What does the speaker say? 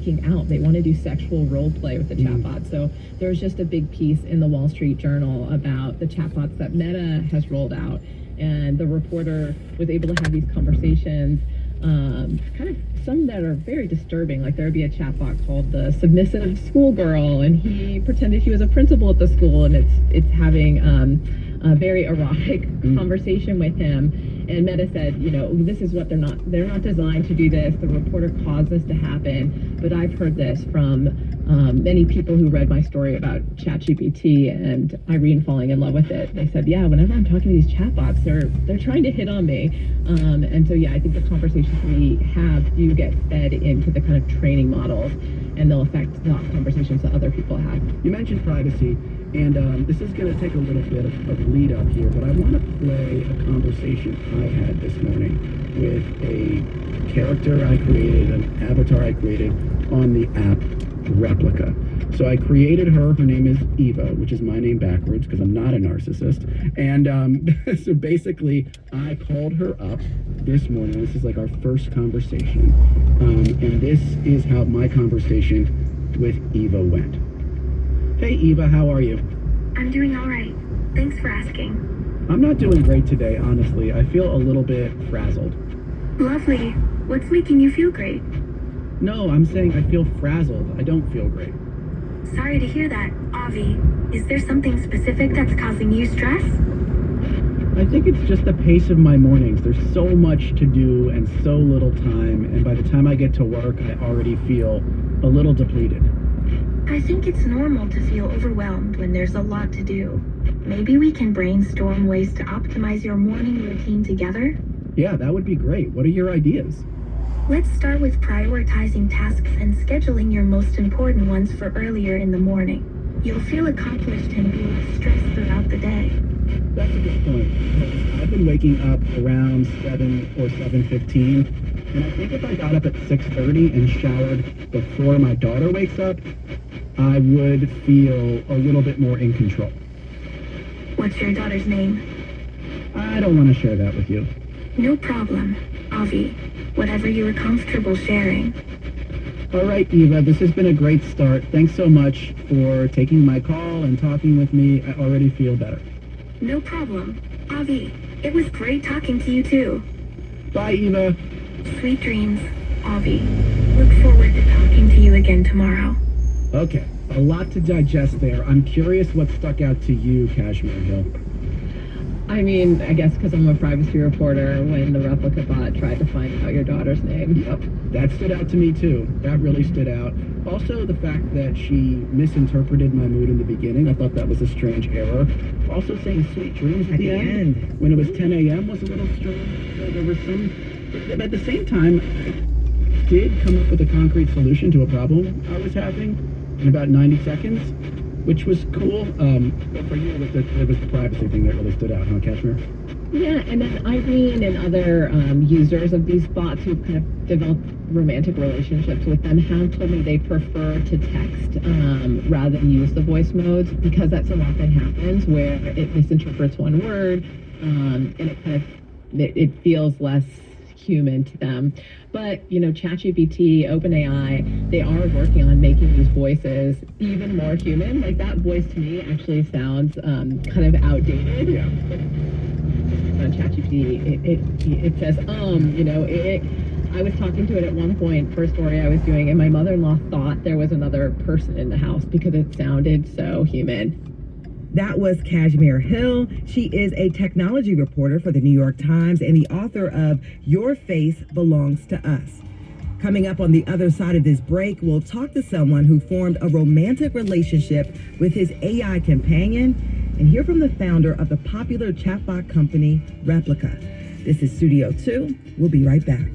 making out. They want to do sexual role play with the chatbot. So there's just a big piece in the Wall Street Journal about the chatbots that Meta has rolled out. And the reporter was able to have these conversations, kind of some that are very disturbing. Like there would be a chatbot called the submissive schoolgirl, and he pretended he was a principal at the school, and it's having a very erotic conversation with him. And Meta said, you know, this is what they're not designed to do this. The reporter caused this to happen. But I've heard this from many people who read my story about ChatGPT and Irene falling in love with it. They said, yeah, whenever I'm talking to these chatbots, they're trying to hit on me. And so, yeah, I think the conversations we have do get fed into the kind of training models, and they'll affect the conversations that other people have. You mentioned privacy, and this is going to take a little bit of lead up here, but I want to play a conversation I had this morning with a character I created, an avatar I created on the app Replica. So I created her. Her name is Eva, which is my name backwards because I'm not a narcissist. And so basically, I called her up this morning. This is like our first conversation. And this is how my conversation with Eva went. Hey, Eva, how are you? I'm doing all right. Thanks for asking. I'm not doing great today, honestly. I feel a little bit frazzled. Lovely. What's making you feel great? No, I'm saying I feel frazzled. I don't feel great. Sorry to hear that, Avi. Is there something specific that's causing you stress? I think it's just the pace of my mornings. There's so much to do and so little time, and by the time I get to work, I already feel a little depleted. I think it's normal to feel overwhelmed when there's a lot to do. Maybe we can brainstorm ways to optimize your morning routine together? Yeah, that would be great. What are your ideas? Let's start with prioritizing tasks and scheduling your most important ones for earlier in the morning. You'll feel accomplished and be less stressed throughout the day. That's a good point. I've been waking up around 7 or 7:15, and I think if I got up at 6:30 and showered before my daughter wakes up, I would feel a little bit more in control. What's your daughter's name? I don't want to share that with you. No problem, Avi. Whatever you are comfortable sharing. All right, Eva, this has been a great start. Thanks so much for taking my call and talking with me. I already feel better. No problem. Avi, it was great talking to you too. Bye, Eva. Sweet dreams, Avi. Look forward to talking to you again tomorrow. Okay, a lot to digest there. I'm curious what stuck out to you, Kashmir Hill. I mean, I guess because I'm a privacy reporter, when the replica bot tried to find out your daughter's name. Yep, that stood out to me too. That really stood out. Also, the fact that she misinterpreted my mood in the beginning. I thought that was a strange error. Also, saying sweet dreams at the end when it was 10 a.m. was a little strange. There was some, but at the same time, I did come up with a concrete solution to a problem I was having in about 90 seconds, which was cool. But for you, it was the privacy thing that really stood out, huh, Kashmir? Yeah, and then Irene and other users of these bots who kind of developed romantic relationships with them have told me they prefer to text rather than use the voice modes, because that so often happens where it misinterprets one word and it kind of it feels less human to them. But, you know, ChatGPT, OpenAI, they are working on making these voices even more human. Like that voice to me actually sounds kind of outdated. Yeah. On ChatGPT, it says, you know, I was talking to it at one point for a story I was doing, and my mother-in-law thought there was another person in the house because it sounded so human. That was Kashmir Hill. She is a technology reporter for the New York Times and the author of Your Face Belongs to Us. Coming up on the other side of this break, we'll talk to someone who formed a romantic relationship with his AI companion and hear from the founder of the popular chatbot company Replica. This is Studio 2. We'll be right back.